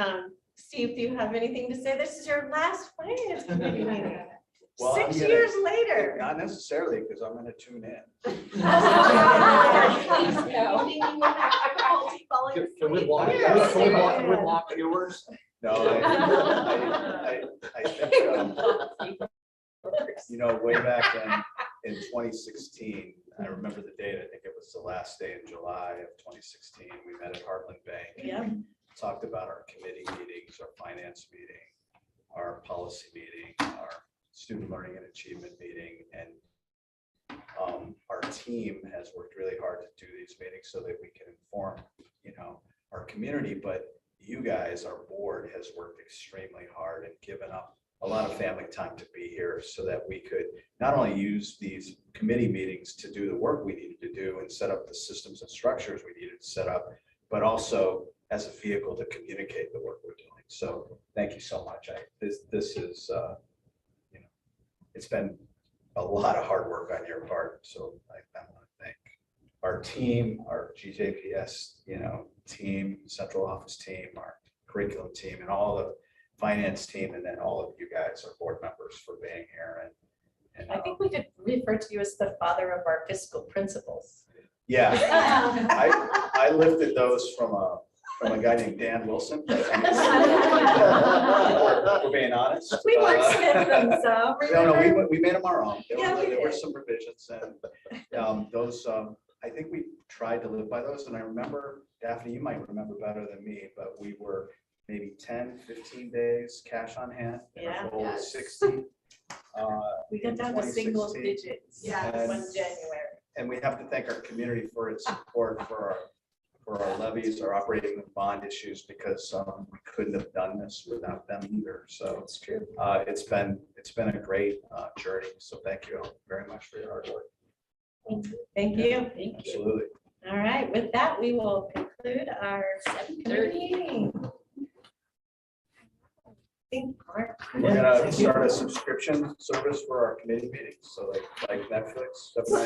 Steve, do you have anything to say? This is your last finance committee meeting. Well, I'm 6 gonna- years later. Not necessarily, because I'm gonna tune in. Can we walk, Yes. can we walk yours? No, I think, you know, way back in 2016, I remember the date, I think it was the last day in July of 2016, we met at Heartland Bank. Yeah. Talked about our committee meetings, our finance meeting, our policy meeting, our student learning and achievement meeting, and our team has worked really hard to do these meetings so that we can inform, you know, our community. But you guys, our board, has worked extremely hard and given up a lot of family time to be here so that we could not only use these committee meetings to do the work we needed to do and set up the systems and structures we needed to set up, but also as a vehicle to communicate the work we're doing. So thank you so much. This is, you know, it's been a lot of hard work on your part. So I want to thank our team, our GJPS, you know, team, central office team, our curriculum team, and all the finance team, and then all of you guys, our board members, for being here. And I think we could refer to you as the father of our fiscal principles. yeah, I lifted those from a guy named Dan Wilson. We're being honest. We wordsmithed them some. No, we made them our own. Yeah, we There were did. some revisions, and those, I think we tried to live by those. And I remember, Daphne, you might remember better than me, but we were maybe 10, 15 days cash on hand. And Yeah. our goal was Yes. 60. We got down to single 2016. digits. Yes. One January. And we have to thank our community for its support for our levies, our operating bond issues, because we couldn't have done this without them either. So That's true. it's been a great journey. So thank you all very much for your hard work. Thank you. Thank you. Absolutely. All right, with that, we will conclude our 7:30 meeting. We're gonna start a subscription service for our committee meetings. So like Netflix, stuff like